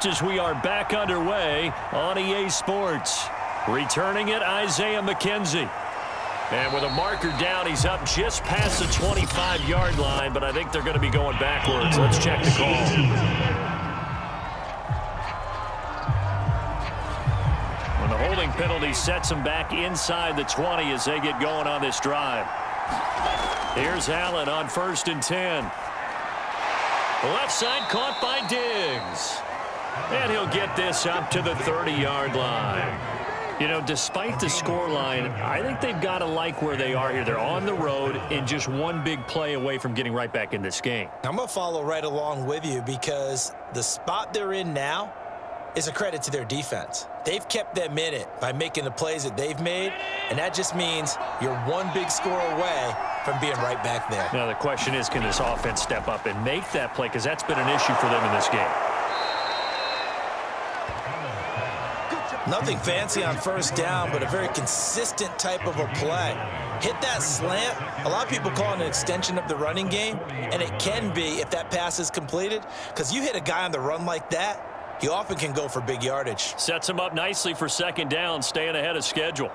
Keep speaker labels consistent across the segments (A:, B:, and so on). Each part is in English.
A: first as we are back underway on EA Sports. Returning it, Isaiah McKenzie. And with a marker down, he's up just past the 25-yard line, but I think they're going to be going backwards. Let's check the call. When the holding penalty sets him back inside the 20 as they get going on this drive. Here's Allen on 1st and 10. Left side caught by Diggs. And he'll get this up to the 30-yard line. You know, despite the scoreline, I think they've got to like where they are here. They're on the road and just one big play away from getting right back in this game.
B: I'm going to follow right along with you because the spot they're in now is a credit to their defense. They've kept them in it by making the plays that they've made, and that just means you're one big score away from being right back there.
A: Now, the question is, can this offense step up and make that play? Because that's been an issue for them in this game.
B: Nothing fancy on 1st down, but a very consistent type of a play. Hit that slant. A lot of people call it an extension of the running game, and it can be if that pass is completed, because you hit a guy on the run like that, he often can go for big yardage.
A: Sets him up nicely for 2nd down, staying ahead of schedule.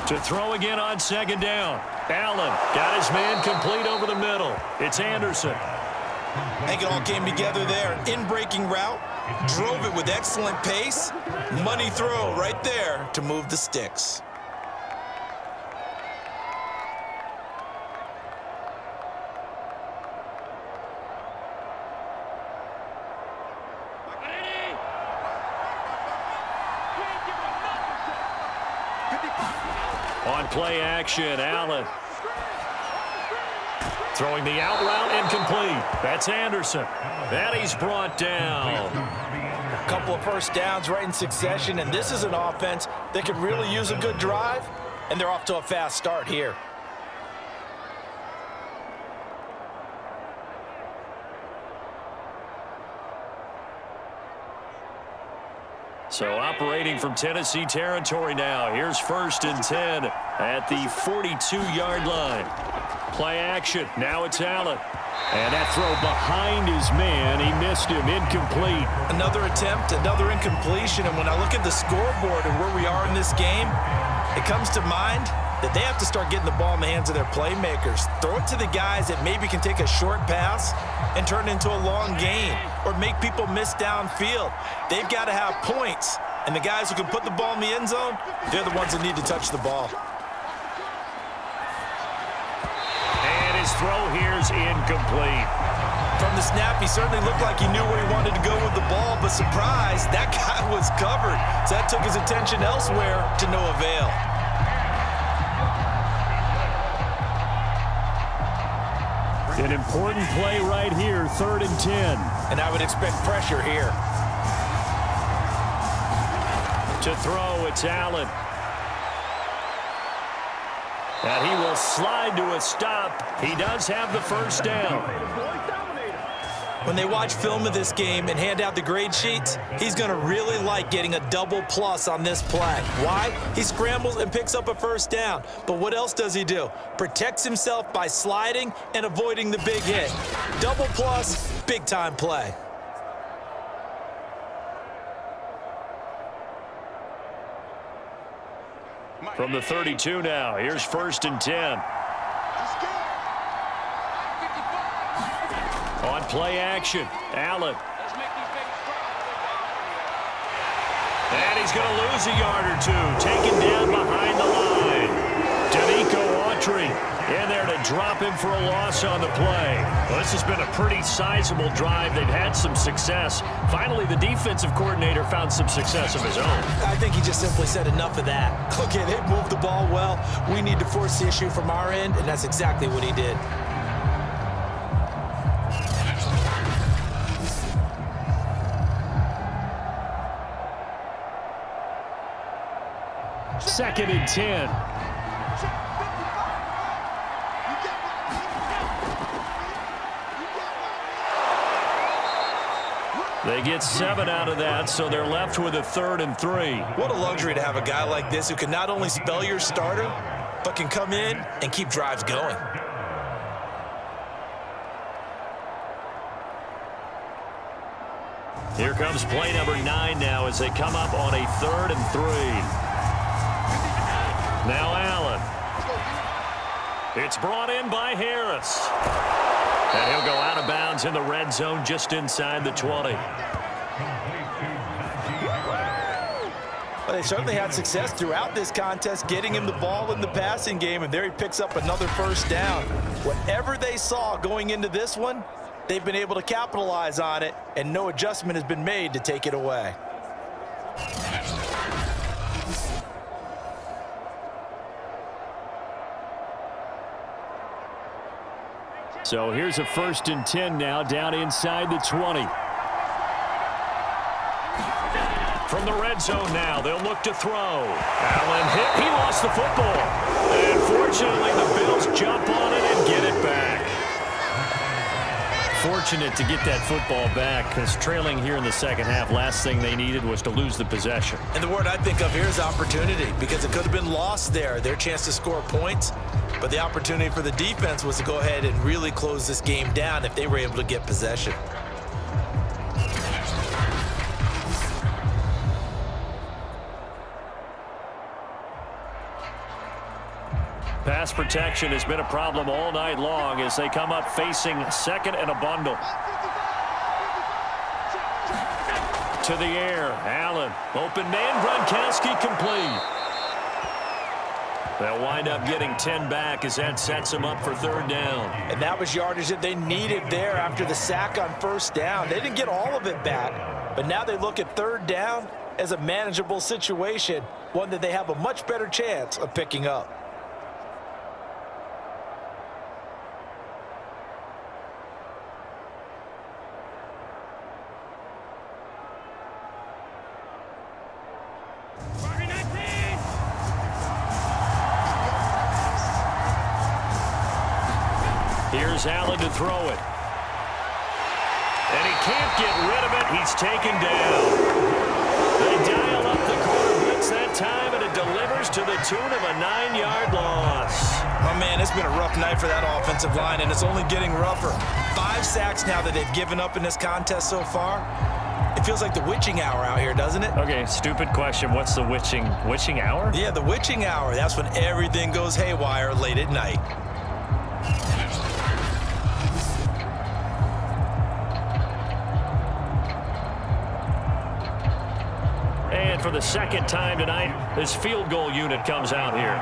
A: To throw again on 2nd down. Allen got his man complete over the middle. It's Anderson.
B: I think it all came together there. In-breaking route, drove it with excellent pace. Money throw right there to move the sticks.
A: On play action, Allen. Throwing the out route incomplete. That's Anderson. And he's brought down.
B: A couple of 1st downs right in succession, and this is an offense that could really use a good drive, and they're off to a fast start here.
A: So operating from Tennessee territory now. Here's 1st and 10 at the 42-yard line. Play action. Now it's Allen. And that throw behind his man. He missed him. Incomplete.
B: Another attempt, another incompletion. And when I look at the scoreboard and where we are in this game, it comes to mind that they have to start getting the ball in the hands of their playmakers. Throw it to the guys that maybe can take a short pass and turn it into a long gain or make people miss downfield. They've got to have points. And the guys who can put the ball in the end zone, they're the ones that need to touch the ball.
A: And his throw here's incomplete.
B: From the snap, he certainly looked like he knew where he wanted to go with the ball, but surprise, that guy was covered. So that took his attention elsewhere to no avail.
A: An important play right here, 3rd and 10.
B: And I would expect pressure here.
A: To throw, it's Allen. And he will slide to a stop. He does have the 1st down.
B: When they watch film of this game and hand out the grade sheets, he's going to really like getting a double plus on this play. Why? He scrambles and picks up a 1st down. But what else does he do? Protects himself by sliding and avoiding the big hit. Double plus, big-time play.
A: From the 32 now, here's 1st and 10. On play action, Allen. And he's going to lose a yard or two. Taken down behind the line. Danico Autry in there to drop him for a loss on the play. Well, this has been a pretty sizable drive. They've had some success. Finally, the defensive coordinator found some success of his own.
B: I think he just simply said enough of that. Look at it, move the ball well. We need to force the issue from our end, and that's exactly what he did.
A: Second and 10. They get 7 out of that, so they're left with a 3rd and 3.
B: What a luxury to have a guy like this who can not only spell your starter, but can come in and keep drives going.
A: Here comes play number 9 now as they come up on a 3rd and 3. Now Allen. It's brought in by Harris. And he'll go out of bounds in the red zone just inside the 20.
B: Well, they certainly had success throughout this contest getting him the ball in the passing game, and there he picks up another first down. Whatever they saw going into this one, they've been able to capitalize on it, and no adjustment has been made to take it away.
A: So here's a 1st and 10 now down inside the 20. From the red zone now, they'll look to throw. Allen hit. He lost the football. And fortunately, the Bills jump on it and get it back. Fortunate to get that football back because trailing here in the second half, last thing they needed was to lose the possession.
B: And the word I think of here is opportunity, because it could have been lost there, their chance to score points. But the opportunity for the defense was to go ahead and really close this game down if they were able to get possession.
A: Pass protection has been a problem all night long as they come up facing 2nd and a bundle. To the air, Allen. Open man, Gronkowski complete. They'll wind up getting 10 back as that sets them up for 3rd down.
B: And that was yardage that they needed there after the sack on 1st down. They didn't get all of it back, but now they look at 3rd down as a manageable situation, one that they have a much better chance of picking up.
A: Here's Allen to throw it. And he can't get rid of it. He's taken down. They dial up the quarter blitz that time, and it delivers to the tune of a 9-yard loss.
B: Oh, man, it's been a rough night for that offensive line, and it's only getting rougher. 5 sacks now that they've given up in this contest so far. It feels like the witching hour out here, doesn't it?
A: Okay, stupid question. What's the witching hour?
B: Yeah, the witching hour. That's when everything goes haywire late at night.
A: And for the 2nd time tonight, this field goal unit comes out here.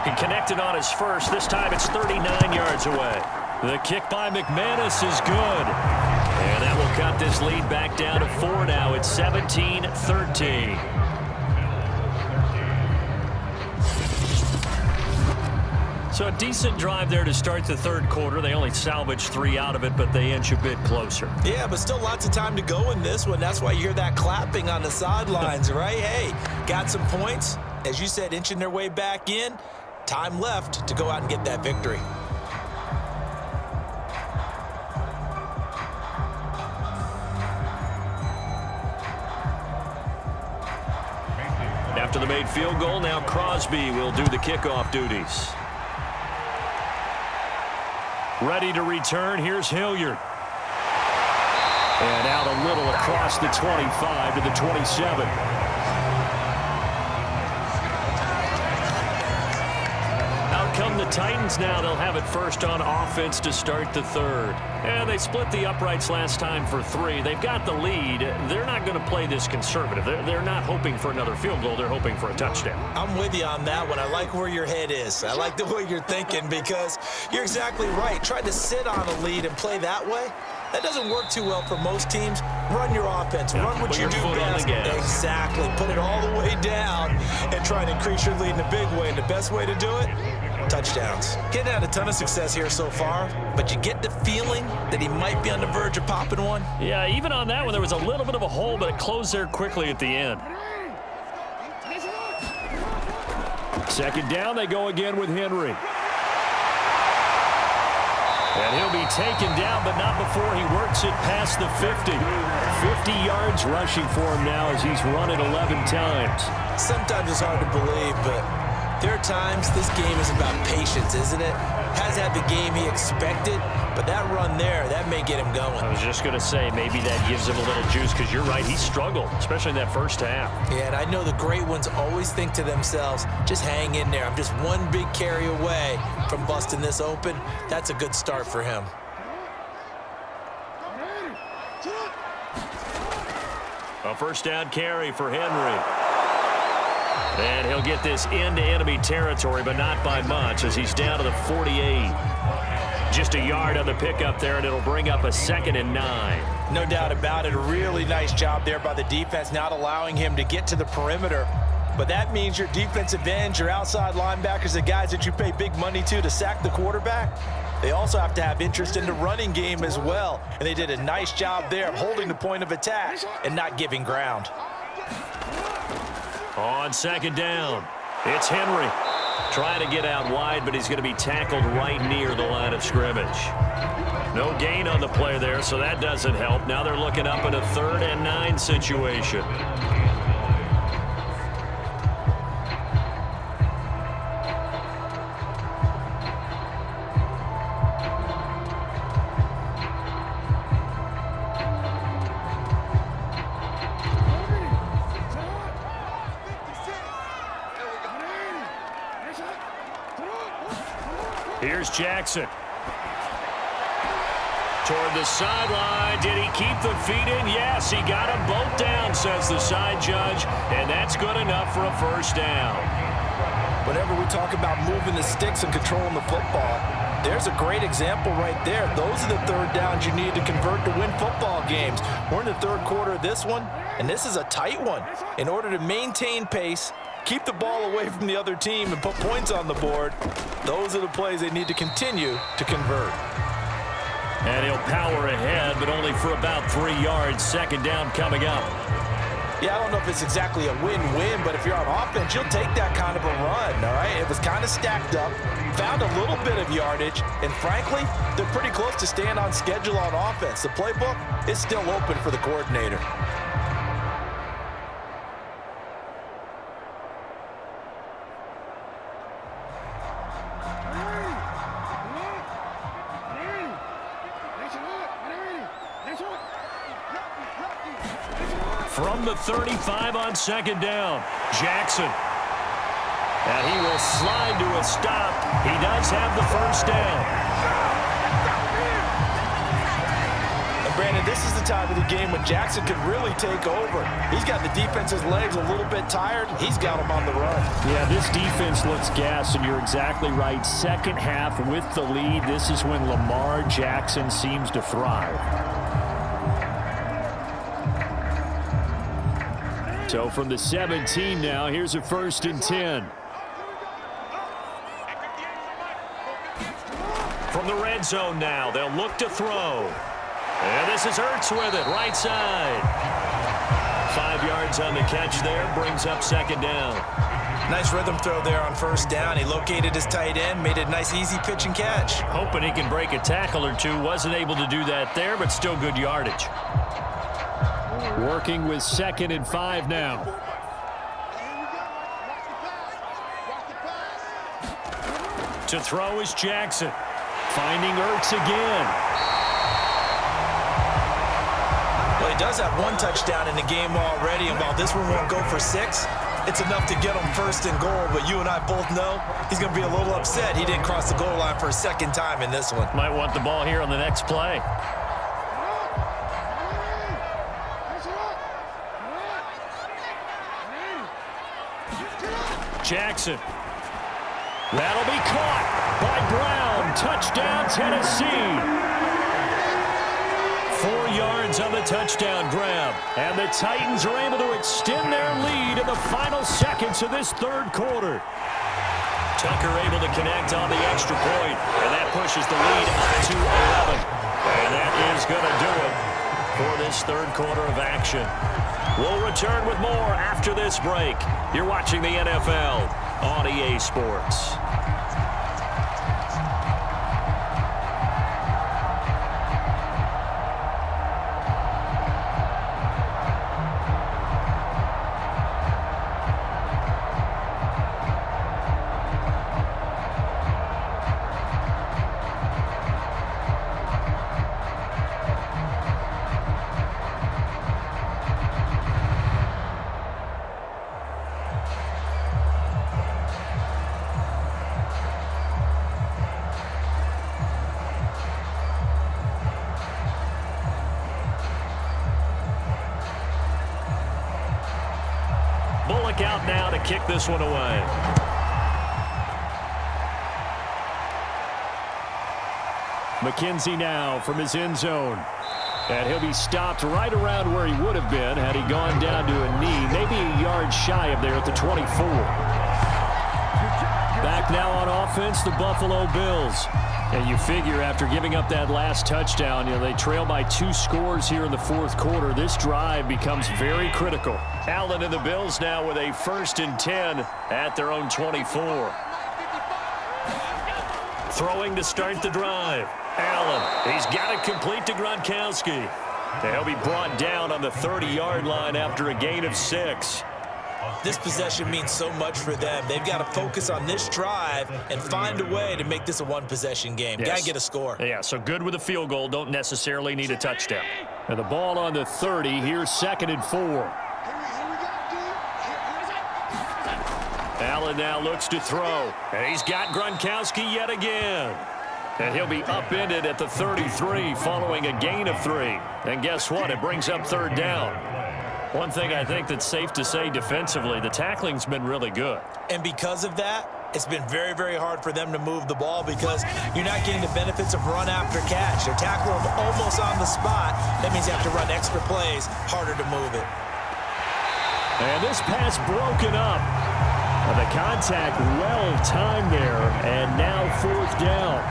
A: He connected on his first. This time it's 39 yards away. The kick by McManus is good. And that will cut this lead back down to 4 now. It's 17-13. So a decent drive there to start the 3rd quarter. They only salvaged 3 out of it, but they inch a bit closer.
B: Yeah, but still lots of time to go in this one. That's why you hear that clapping on the sidelines, right? Hey, got some points. As you said, inching their way back in. Time left to go out and get that victory.
A: After the made field goal, now Crosby will do the kickoff duties. Ready to return, here's Hilliard. And out a little across the 25 to the 27. Out come the Titans now. They'll have it first on offense to start the 3rd. And they split the uprights last time for 3. They've got the lead. They're not going to play this conservative. They're not hoping for another field goal. They're hoping for a touchdown.
B: I'm with you on that one. I like where your head is. I like the way you're thinking because you're exactly right. Trying to sit on a lead and play that way, that doesn't work too well for most teams. Run your offense. Run what you do best. Exactly. Put it all the way down and try and increase your lead in a big way. And the best way to do it, touchdowns. Getting had a ton of success here so far, but you get the feeling that he might be on the verge of popping one.
A: Yeah, even on that one, there was a little bit of a hole, but it closed there quickly at the end. 2nd down, they go again with Henry. And he'll be taken down, but not before he works it past the 50. 50 yards rushing for him now as he's run it 11 times.
B: Sometimes it's hard to believe, but There are times this game is about patience, isn't it? Has had the game he expected, but that run there, that may get him going.
A: I was just going to say, maybe that gives him a little juice, because you're right, he struggled, especially in that first half.
B: Yeah, and I know the great ones always think to themselves, just hang in there. I'm just one big carry away from busting this open. That's a good start for him.
A: A first down carry for Henry. And he'll get this into enemy territory, but not by much, as he's down to the 48. Just a yard on the pickup there, and it'll bring up a 2nd and 9.
B: No doubt about it. A really nice job there by the defense, not allowing him to get to the perimeter. But that means your defensive ends, your outside linebackers, the guys that you pay big money to sack the quarterback, they also have to have interest in the running game as well. And they did a nice job there of holding the point of attack and not giving ground.
A: On 2nd down, it's Henry. Trying to get out wide, but he's going to be tackled right near the line of scrimmage. No gain on the play there, so that doesn't help. Now they're looking up at a 3rd and 9 situation. Here's Jackson. Toward the sideline. Did he keep the feet in? Yes, he got them both down, says the side judge, and that's good enough for a first down.
B: Whenever we talk about moving the sticks and controlling the football, there's a great example right there. Those are the 3rd downs you need to convert to win football games. We're in the 3rd quarter of this one, and this is a tight one. In order to maintain pace, keep the ball away from the other team, and put points on the board, those are the plays they need to continue to convert.
A: And he'll power ahead, but only for about 3 yards. 2nd down coming up.
B: Yeah, I don't know if it's exactly a win-win, but if you're on offense, you'll take that kind of a run, all right? It was kind of stacked up, found a little bit of yardage, and frankly, they're pretty close to staying on schedule on offense. The playbook is still open for the coordinator.
A: From the 35 on 2nd down, Jackson. And he will slide to a stop. He does have the first down.
B: And Brandon, this is the time of the game when Jackson could really take over. He's got the defense's legs a little bit tired. He's got them on the run.
C: Yeah, this defense looks gassed, and you're exactly right. 2nd half with the lead. This is when Lamar Jackson seems to thrive. So from the 17 now, here's a 1st and 10.
A: From the red zone now, they'll look to throw. And this is Ertz with it, right side. 5 yards on the catch there, brings up 2nd down.
B: Nice rhythm throw there on 1st down. He located his tight end, made a nice easy pitch and catch.
A: Hoping he can break a tackle or two. Wasn't able to do that there, but still good yardage.
C: Working with 2nd and 5 now.
A: To throw is Jackson. Finding Ertz again.
B: Well, he does have 1 touchdown in the game already, and while this one won't go for 6, it's enough to get him 1st and goal. But you and I both know he's going to be a little upset he didn't cross the goal line for a 2nd time in this one.
A: Might want the ball here on the next play. Jackson. That'll be caught by Brown. Touchdown, Tennessee. 4 yards on the touchdown grab. And the Titans are able to extend their lead in the final seconds of this 3rd quarter. Tucker able to connect on the extra point, and that pushes the lead up to 11. And that is going to do it for this 3rd quarter of action. We'll return with more after this break. You're watching the NFL on EA Sports. look out now to kick this one away.
C: McKenzie now from his end zone. And he'll be stopped right around where he would have been had he gone down to a knee, maybe a yard shy of there at the 24. Back now on offense, the Buffalo Bills. And you figure after giving up that last touchdown, they trail by 2 scores here in the fourth quarter. This drive becomes very critical.
A: Allen and the Bills now with a 1st and 10 at their own 24. Throwing to start the drive. Allen, he's got it complete to Gronkowski. He'll be brought down on the 30-yard line after a gain of 6.
B: This possession means so much for them. They've got to focus on this drive and find a way to make this a one-possession game.
A: Yes.
B: Got to get a score.
A: Yeah, so good with a field goal. Don't necessarily need a touchdown.
C: And the ball on the 30. Here's 2nd and 4.
A: Allen now looks to throw. And he's got Gronkowski yet again. And he'll be upended at the 33 following a gain of 3. And guess what? It brings up 3rd down. One thing I think that's safe to say defensively, the tackling's been really good.
B: And because of that, it's been very, very hard for them to move the ball because you're not getting the benefits of run after catch. They're tackling them almost on the spot. That means you have to run extra plays, harder to move it.
C: And this pass broken up. The contact well timed there, and now 4th down.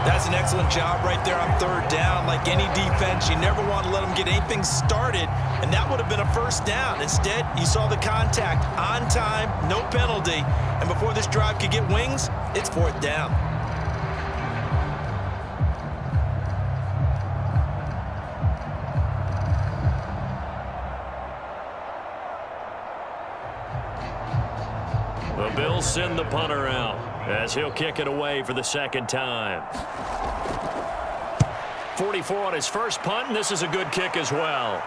B: That's an excellent job right there on 3rd down. Like any defense, you never want to let them get anything started, and that would have been a 1st down. Instead, you saw the contact on time, no penalty, and before this drive could get wings, it's 4th down.
A: The Bills send the punter out as he'll kick it away for the 2nd time. 44 on his first punt, and this is a good kick as well.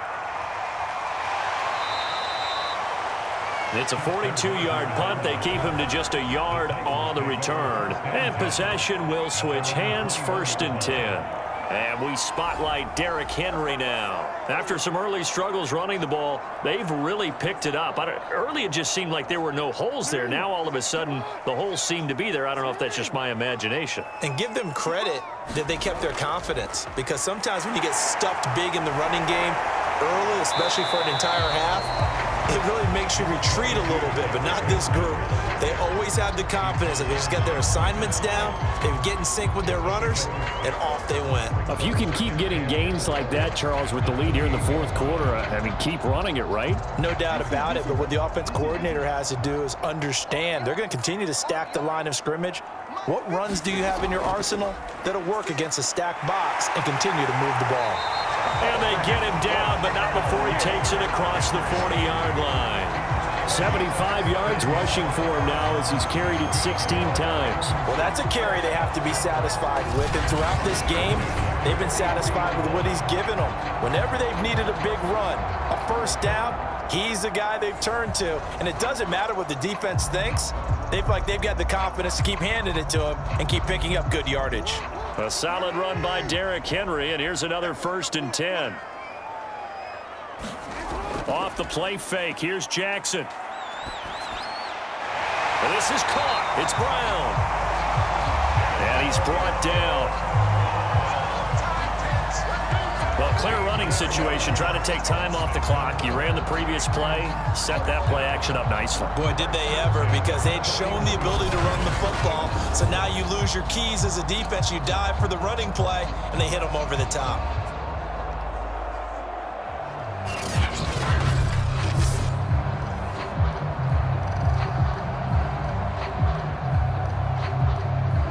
A: It's a 42-yard punt. They keep him to just a yard on the return. And possession will switch hands, 1st and 10. And we spotlight Derrick Henry now. After some early struggles running the ball, they've really picked it up. Early it just seemed like there were no holes there. Now all of a sudden the holes seem to be there. I don't know if that's just my imagination.
B: And give them credit that they kept their confidence, because sometimes when you get stuffed big in the running game early, especially for an entire half, it really makes you retreat a little bit, but not this group. They always have the confidence that they just got their assignments down, they get in sync with their runners, and off they went.
C: If you can keep getting gains like that, Charles, with the lead here in the fourth quarter, I mean, keep running it, right?
B: No doubt about it, but what the offense coordinator has to do is understand they're going to continue to stack the line of scrimmage. What runs do you have in your arsenal that'll work against a stacked box and continue to move the ball?
A: And they get him down, but not before he takes it across the 40-yard line.
C: 75 yards rushing for him now as he's carried it 16 times.
B: Well, that's a carry they have to be satisfied with. And throughout this game, they've been satisfied with what he's given them. Whenever they've needed a big run, a 1st down, he's the guy they've turned to. And it doesn't matter what the defense thinks. They've got the confidence to keep handing it to him and keep picking up good yardage.
A: A solid run by Derrick Henry, and here's another 1st and 10. Off the play fake, here's Jackson. And this is caught. It's Brown. And he's brought down. Well, clear running situation. Try to take time off the clock. You ran the previous play, set that play action up nicely.
B: Boy, did they ever, because they'd shown the ability to run the football. So now you lose your keys as a defense. You dive for the running play, and they hit them over the top.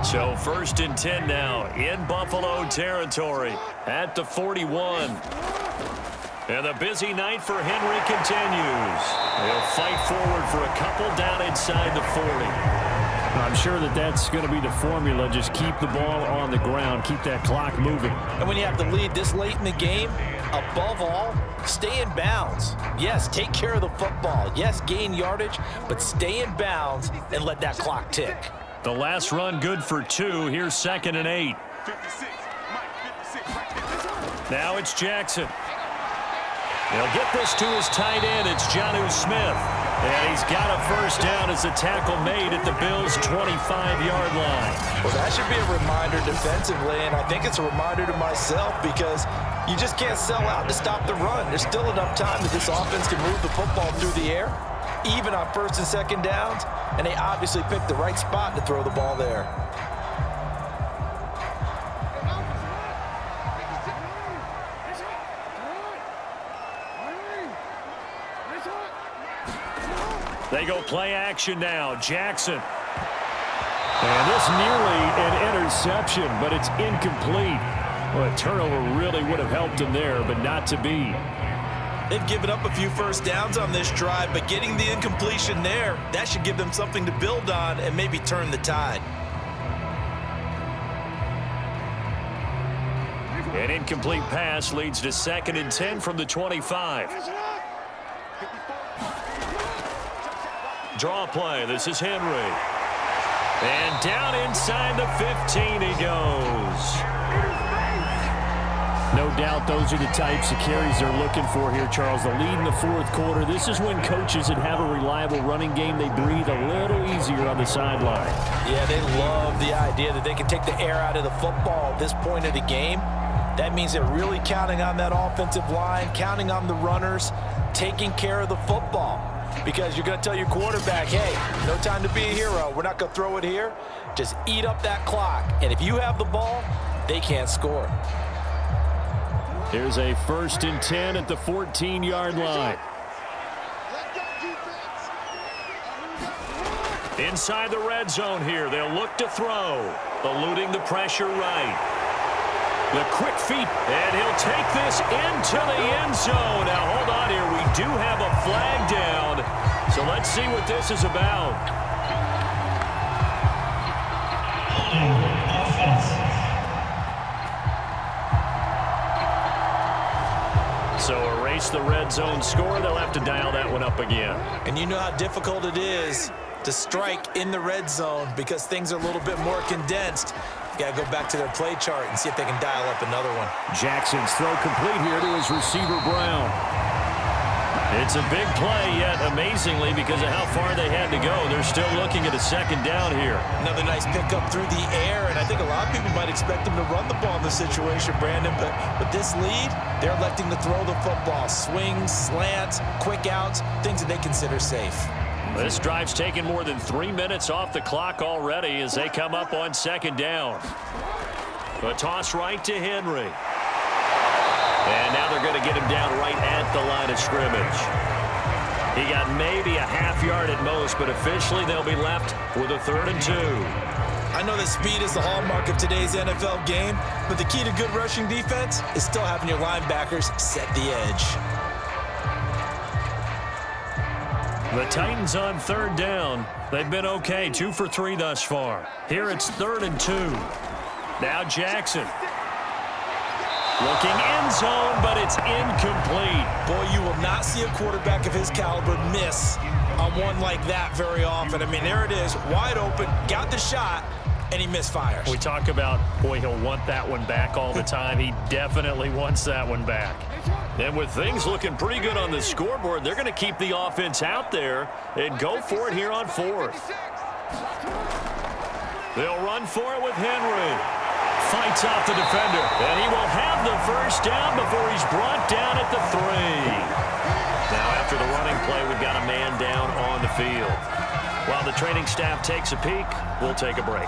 A: So 1st and 10 now in Buffalo territory at the 41. And the busy night for Henry continues. He'll fight forward for a couple down inside the 40.
C: I'm sure that's going to be the formula. Just keep the ball on the ground. Keep that clock moving.
B: And when you have to lead this late in the game, above all, stay in bounds. Yes, take care of the football. Yes, gain yardage, but stay in bounds and let that clock tick.
A: The last run good for 2. Here's 2nd and 8. Now it's Jackson. He'll get this to his tight end. It's Jonnu Smith. And he's got a first down as the tackle made at the Bills' 25-yard line.
B: Well, that should be a reminder defensively, and I think it's a reminder to myself because you just can't sell out to stop the run. There's still enough time that this offense can move the football through the air, even on first and second downs, and they obviously picked the right spot to throw the ball there.
A: They go play action now. Jackson.
C: And this nearly an interception, but it's incomplete. Well, a turnover really would have helped him there, but not to be.
B: They've given up a few first downs on this drive, but getting the incompletion there, that should give them something to build on and maybe turn the tide.
A: An incomplete pass leads to 2nd and 10 from the 25. Draw play. This is Henry. And down inside the 15 he goes.
C: No doubt those are the types of carries they're looking for here, Charles. The lead in the fourth quarter. This is when coaches that have a reliable running game, they breathe a little easier on the sideline.
B: Yeah, they love the idea that they can take the air out of the football at this point of the game. That means they're really counting on that offensive line, counting on the runners, taking care of the football. Because you're going to tell your quarterback, hey, no time to be a hero. We're not going to throw it here. Just eat up that clock. And if you have the ball, they can't score.
C: Here's a 1st and 10 at the 14-yard line.
A: Inside the red zone here. They'll look to throw. Eluding the pressure right. The quick feet, and he'll take this into the end zone. Now, hold on here. We do have a flag down, so let's see what this is about. So erase the red zone score. They'll have to dial that one up again.
B: And you know how difficult it is to strike in the red zone because things are a little bit more condensed. Got to go back to their play chart and see if they can dial up another one.
C: Jackson's throw complete here to his receiver, Brown.
A: It's a big play, yet amazingly, because of how far they had to go, they're still looking at a 2nd down here.
B: Another nice pickup through the air, and I think a lot of people might expect them to run the ball in this situation, Brandon, but with this lead, they're electing to throw the football. Swings, slants, quick outs, things that they consider safe.
A: This drive's taken more than 3 minutes off the clock already as they come up on 2nd down. A toss right to Henry. And now they're going to get him down right at the line of scrimmage. He got maybe a half yard at most, but officially they'll be left with a 3rd and 2.
B: I know that speed is the hallmark of today's NFL game, but the key to good rushing defense is still having your linebackers set the edge.
A: The Titans on 3rd down. They've been okay, 2 for 3 thus far. Here it's 3rd and 2. Now Jackson. Looking end zone, but it's incomplete.
B: Boy, you will not see a quarterback of his caliber miss on one like that very often. I mean, there it is, wide open, got the shot, and he misfires.
A: We talk about, boy, he'll want that one back all the time. He definitely wants that one back. And with things looking pretty good on the scoreboard, they're going to keep the offense out there and go for it here on 4th. They'll run for it with Henry. Fights off the defender, and he will have the first down before he's brought down at the 3. Now, after the running play, we've got a man down on the field. While the training staff takes a peek, we'll take a break.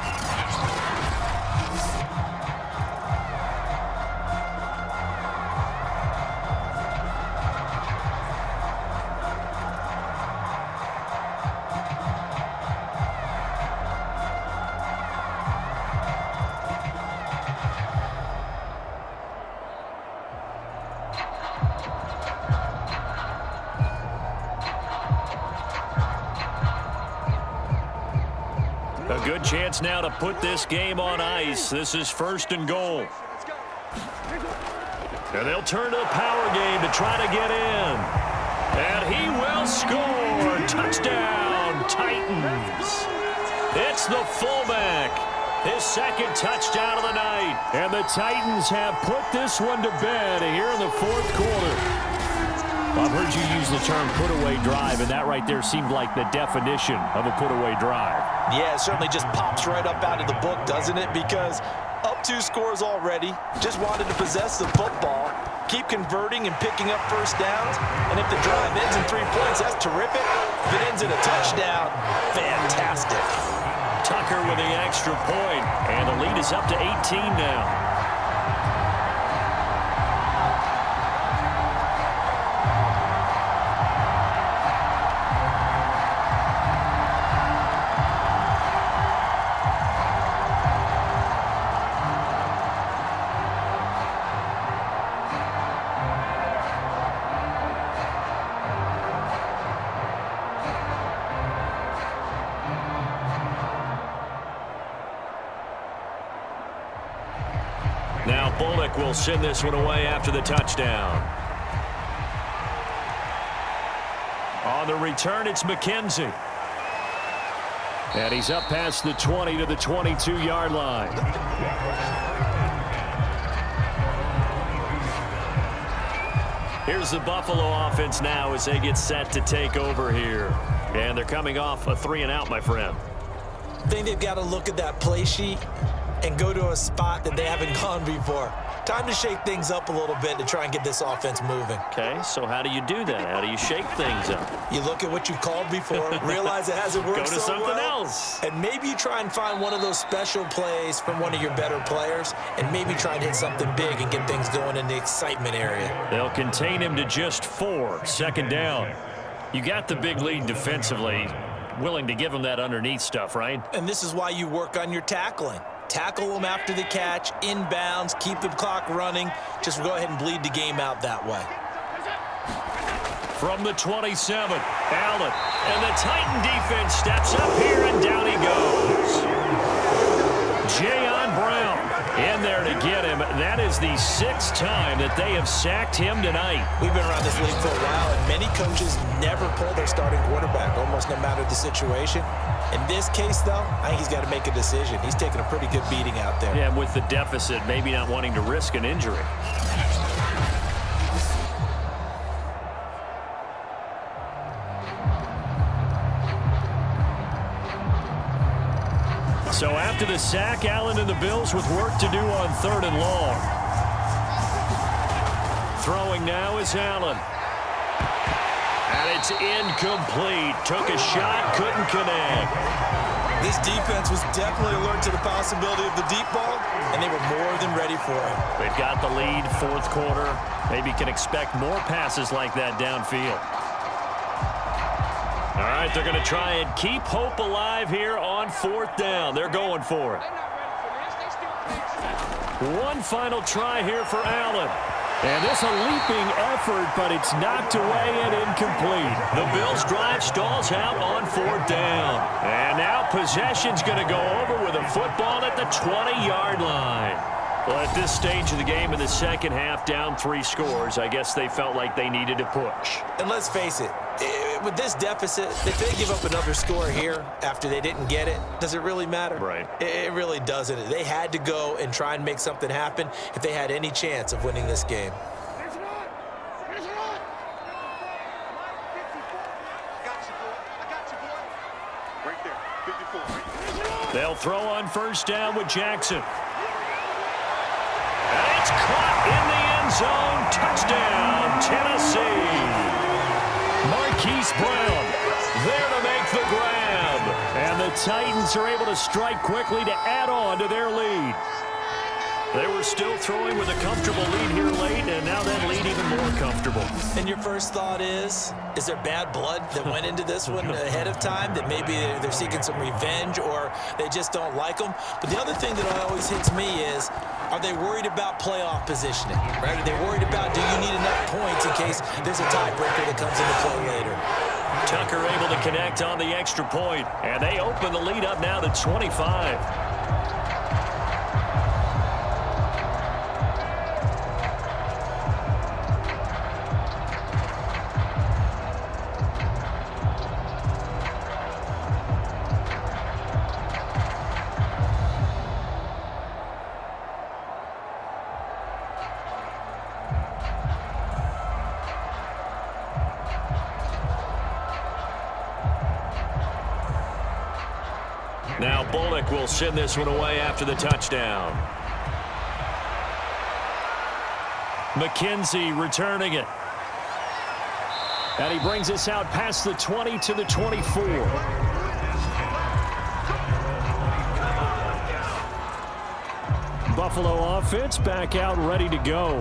A: A good chance now to put this game on ice. This is 1st and goal. And they'll turn to the power game to try to get in. And he will score. Touchdown, Titans. It's the fullback. His 2nd touchdown of the night.
C: And the Titans have put this one to bed here in the 4th quarter. Well, I've heard you use the term put-away drive, and that right there seemed like the definition of a put-away drive.
B: Yeah, it certainly just pops right up out of the book, doesn't it? Because up 2 scores already, just wanted to possess the football, keep converting and picking up first downs, and if the drive ends in 3 points, that's terrific. If it ends in a touchdown, fantastic.
A: Tucker with the extra point, and the lead is up to 18 now. Now Bullock will send this one away after the touchdown. On the return, it's McKenzie. And he's up past the 20 to the 22-yard line. Here's the Buffalo offense now as they get set to take over here. And they're coming off a 3-and-out, my friend.
B: I think they've got to look at that play sheet and go to a spot that they haven't gone before. Time to shake things up a little bit to try and get this offense moving.
A: Okay, so how do you do that? How do you shake things up?
B: You look at what you called before, realize it hasn't worked
A: Go to
B: so
A: something
B: well,
A: else.
B: and maybe you try and find one of those special plays from one of your better players, and maybe try and hit something big and get things going in the excitement area.
A: They'll contain him to just 4. 2nd down. You got the big lead defensively. Willing to give him that underneath stuff, right?
B: And this is why you work on your tackling. Tackle them after the catch, inbounds, keep the clock running. Just go ahead and bleed the game out that way.
A: From the 27, Allen. And the Titan defense steps up here, and down he goes. Jayon Brown in there to get him. That is the 6th time that they have sacked him tonight.
B: We've been around this league for a while, and many coaches never pull their starting quarterback, almost no matter the situation. In this case, though, I think he's got to make a decision. He's taking a pretty good beating out there.
A: Yeah, and with the deficit, maybe not wanting to risk an injury. So after the sack, Allen and the Bills with work to do on 3rd and long. Throwing now is Allen. And it's incomplete. Took a shot, couldn't connect.
B: This defense was definitely alert to the possibility of the deep ball, and they were more than ready for it.
A: They've got the lead, 4th quarter. Maybe can expect more passes like that downfield. All right, they're going to try and keep hope alive here on 4th down. They're going for it. One final try here for Allen. And this a leaping effort, but it's knocked away and incomplete. The Bills' drive stalls out on 4th down. And now possession's going to go over with a football at the 20-yard line. Well, at this stage of the game in the 2nd half, down 3 scores, I guess they felt like they needed to push.
B: And let's face it, with this deficit, if they give up another score here after they didn't get it, does it really matter?
A: Right.
B: It really doesn't. They had to go and try and make something happen if they had any chance of winning this game.
A: They'll throw on 1st down with Jackson. And it's caught in the end zone. Touchdown, Tennessee. Marquise Brown there to make the grab. And the Titans are able to strike quickly to add on to their lead. They were still throwing with a comfortable lead here late, and now that lead even more comfortable.
B: And your first thought is there bad blood that went into this one ahead of time, that maybe they're seeking some revenge or they just don't like them? But the other thing that always hits me is, are they worried about playoff positioning? Right? Are they worried about, do you need enough points in case there's a tiebreaker that comes into play later?
A: Tucker able to connect on the extra point, and they open the lead up now to 25. Bullock will send this one away after the touchdown. McKenzie returning it. And he brings us out past the 20 to the 24.
C: Buffalo offense back out ready to go.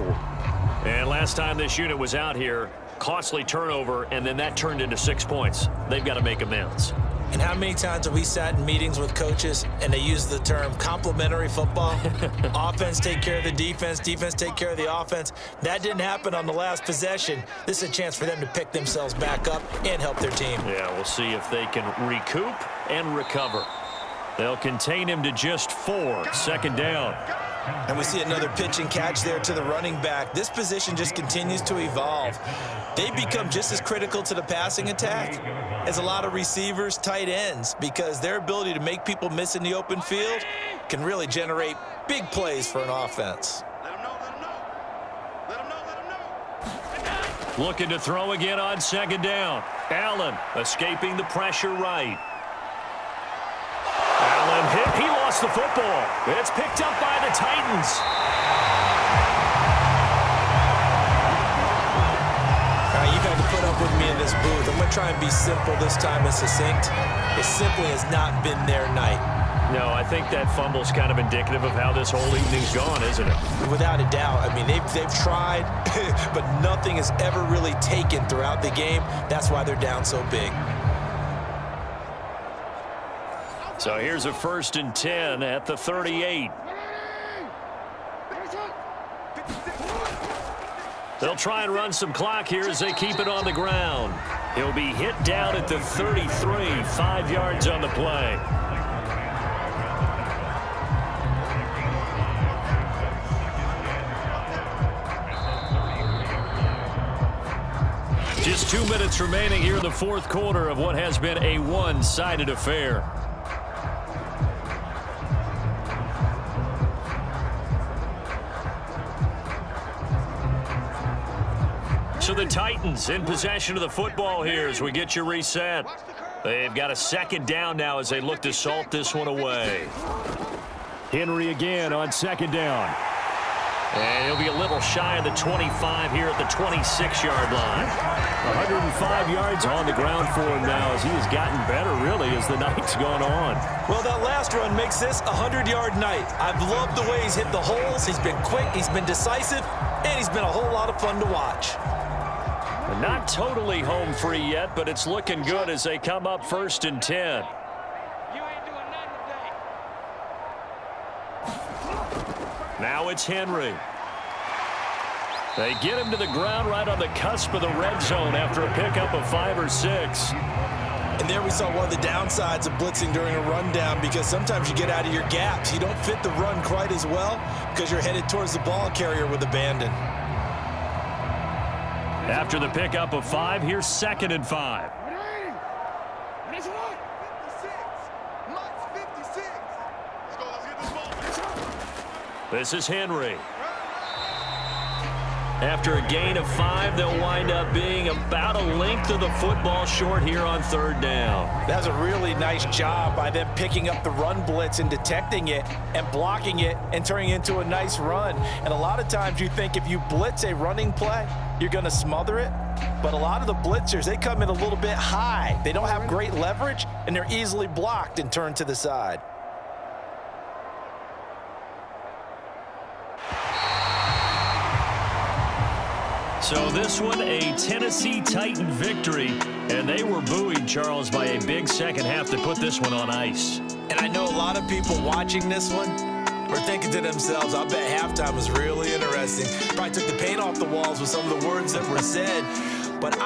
A: And last time this unit was out here, costly turnover, and then that turned into 6 points. They've got to make amends.
B: And how many times have we sat in meetings with coaches and they use the term complementary football? Offense take care of the defense, defense take care of the offense. That didn't happen on the last possession. This is a chance for them to pick themselves back up and help their team.
A: Yeah, we'll see if they can recoup and recover. They'll contain him to just 4, second down.
B: And we see another pitch and catch there to the running back. This position just continues to evolve. They become just as critical to the passing attack as a lot of receivers, tight ends, because their ability to make people miss in the open field can really generate big plays for an offense.
A: Looking to throw again on second down. Allen escaping the pressure right. Allen hit. He lost the football. It's picked up by the Titans.
B: All right, you've had to put up with me in this booth. I'm going to try and be simple this time and succinct. It simply has not been their night.
A: No, I think that fumble's kind of indicative of how this whole evening's gone, isn't it?
B: Without a doubt. I mean, they've tried, but nothing has ever really taken throughout the game. That's why they're down so big.
A: So here's a 1st and 10 at the 38. They'll try and run some clock here as they keep it on the ground. He'll be hit down at the 33, 5 yards on the play. Just 2 minutes remaining here in the fourth quarter of what has been a one-sided affair. So the Titans in possession of the football here as we get you reset. They've got a second down now as they look to salt this one away.
C: Henry again on second down.
A: And he'll be a little shy of the 25 here at the 26-yard line.
C: 105 yards on the ground for him now as he has gotten better, really, as the night's gone on.
B: Well, that last run makes this a 100-yard night. I've loved the way he's hit the holes. He's been quick, he's been decisive, and he's been a whole lot of fun to watch.
A: Not totally home free yet, but it's looking good as they come up 1st and 10. Now it's Henry. They get him to the ground right on the cusp of the red zone after a pickup of 5 or 6.
B: And there we saw one of the downsides of blitzing during a rundown, because sometimes you get out of your gaps. You don't fit the run quite as well because you're headed towards the ball carrier with abandon.
A: After the pickup of 5, here's 2nd and 5. This is Henry. After a gain of 5, they'll wind up being about a length of the football short here on 3rd down.
B: That was a really nice job by them picking up the run blitz and detecting it and blocking it and turning it into a nice run. And a lot of times you think if you blitz a running play, you're going to smother it. But a lot of the blitzers, they come in a little bit high. They don't have great leverage, and they're easily blocked and turned to the side.
A: So this one, a Tennessee Titan victory, and they were buoyed, Charles, by a big second half to put this one on ice.
B: And I know a lot of people watching this one were thinking to themselves, I bet halftime was really interesting. Probably took the paint off the walls with some of the words that were said. But